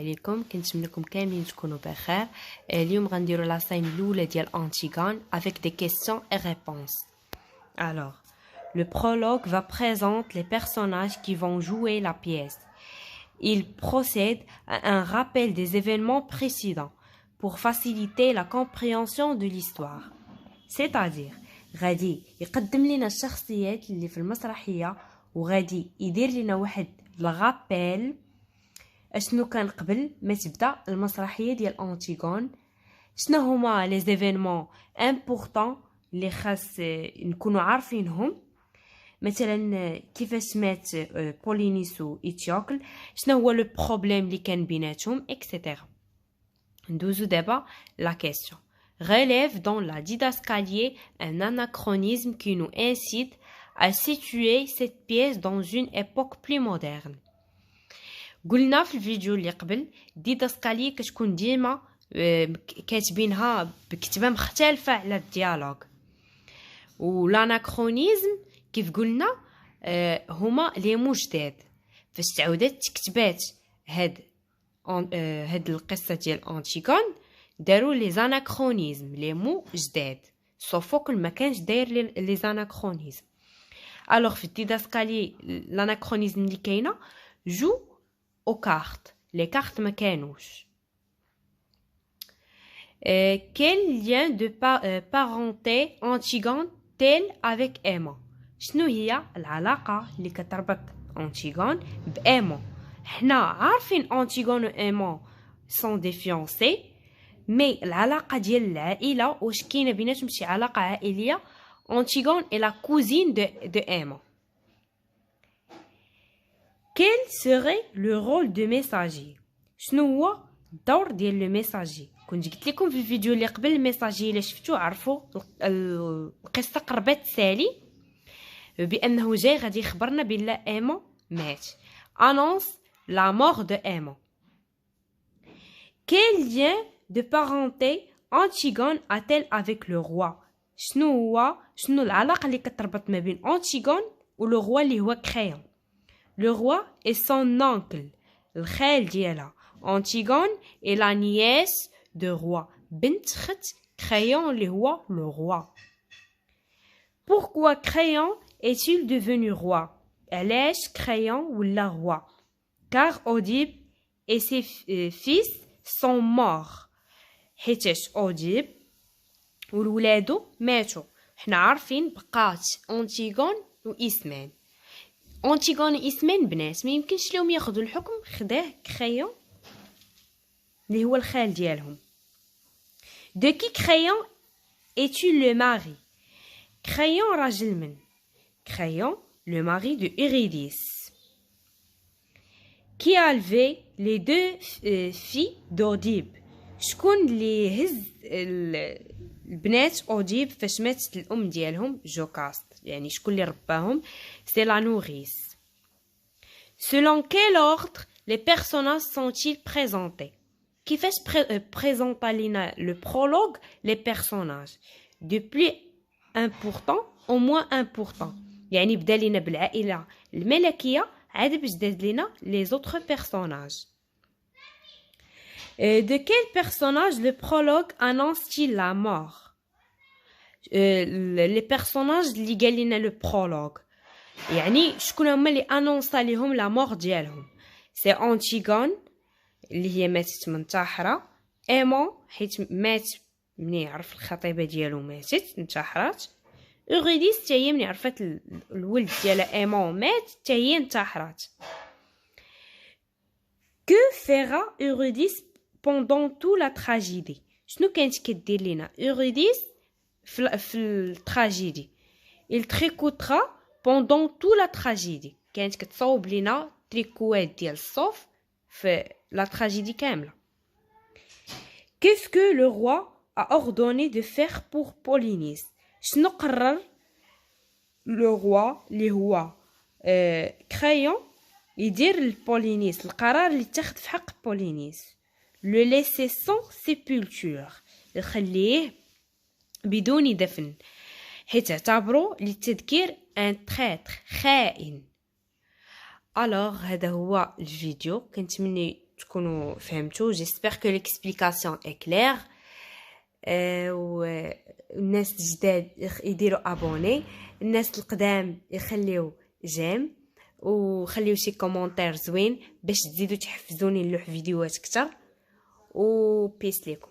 عليكم. كنتمنىكم كاملين تكونوا بخير. اليوم غنديروا لا سين الاولى ديال Antigone avec des questions et réponses. Alors, le prologue va présenter les personnages qui vont jouer la pièce. Il procède à un rappel des événements précédents pour faciliter la compréhension de l'histoire. C'est-à-dire غادي يقدم لنا الشخصيات اللي في المسرحيه وغادي يدير لنا واحد الغابيل اشنو كان قبل ما تبدا المسرحيه ديال انتيغون، شنو هما لي زيفينمون امبورطون اللي خاص نكونوا عارفينهم، مثلا كيفاش مات بولينيس و ايتيوكل، شنو هو لو بروبليم اللي كان بيناتهم اكسيتيرا. ندوزو دابا لا كيسيون. Relève dans la didascalie un anachronisme qui nous incite à situer cette pièce dans une époque plus moderne. قلنا في الفيديو اللي قبل ديداسكالي كتكون ديما كاتبينها بكتابه مختلفه على الديالوج، والاناكرونيزم كيف قلنا هما لي مو جداد. فاش تعاودات تكتبات هاد القصه ديال انتيغون داروا لي زاناكرونيزم لي مو جداد، سوفوكل ما كانش داير لي زاناكرونيزم. الوغ في الديداسكالي الاناكرونيزم اللي كاينه جو او كارت، لي كارت ما كانوش. quel lien de parenté Antigone tel avec Emma؟ شنو هي العلاقه اللي كتربط انتيغون بإيما؟ حنا عارفين انتيغون و إيما سون دي فيونسي، مي العلاقه ديال العائله واش كاينه بيناتهم شي علاقه عائليه؟ انتيغون اي لا كوزين دو إيما. Quel serait le rôle de messager؟ شنو هو الدور ديال لو ميساجي؟ كنت قلت لكم في الفيديو اللي قبل الميساجي الا شفتوه عرفوا القصه قربت تسالي بانه جاي غادي يخبرنا بلا إيما مات. annonce la mort de Emma. Quel lien de parenté Antigone a-t-elle avec le roi؟ شنو العلاقه اللي كتربط ما بين انتيغون و لو روا اللي هو كريون؟ Le roi est son oncle, الخال ديالها. Antigone est la nièce de roi, بنت خت Créon اللي هو le roi. Pourquoi Créon est-il devenu roi؟ علاش Créon ولا roi؟ Car Oedipe et ses fils sont morts. حيتاش Oedipe وولادو ماتوا. حنا عارفين بقات انتيغون و إسمان. انتيغون و إسمان بنات، ما يمكنش لهم ياخذوا الحكم، خداه كريون اللي هو الخال ديالهم. De qui Créon est-il le mari؟ كريون راجل من؟ كريون le mari de Eurydice. Qui a élevé les deux filles d'Oedipe؟ شكون اللي هز البنات أوديب فاش ماتت الام ديالهم جوكاست؟ يعني شكون اللي رباهم؟ سي لا نوريس. Selon quel ordre les personnages sont-ils présentés؟ كيفاش بريزونطا لينا لو prologue les personnages du plus important au moins important، يعني بدا لينا بالعائله الملكيه عاد باش داز لينا les autres personnages. De quel personnage le prologue annonce-t-il la mort؟ les personnages اللي قال لنا لو prologue يعني شكون هما اللي انونسا ليهم لا مور ديالهم؟ سي انتيغون اللي هي ماتت منتحره، إيما حيت مات مني عرف الخطيبه ديالو ماتت انتحرات، أوريديس حتى هي مني عرفت الولد ديالها إيما مات حتى هي انتحرات. Que fera Eurydice pendant toute la tragédie؟ شنو كانت كدير لينا أوريديس في التراجيدي؟ il tricotera pendant toute la tragédie، كانت كتصاوب لينا تريكوات ديال الصوف في لا تراجيدي كامله. qu'est-ce que le roi a ordonné de faire pour Polynice؟ شنو قرر لو roi اللي هو كريون يدير لبولينيس؟ القرار اللي اتخذ في حق بولينيس le laisser sans sépulture، يخليه بدون دفن، حيت اعتبروا للتذكير ان تريتر خائن. الوغ هذا هو الفيديو، كنتمنى تكونوا فهمتوا. جيسبر كو ليكسبليكاسيون اي كلير. والناس الجداد يديروا ابوني، الناس القدام يخليو جيم وخليو شي كومونتير زوين باش تزيدوا تحفزوني نلوح فيديوهات اكثر. و بيس ليكم.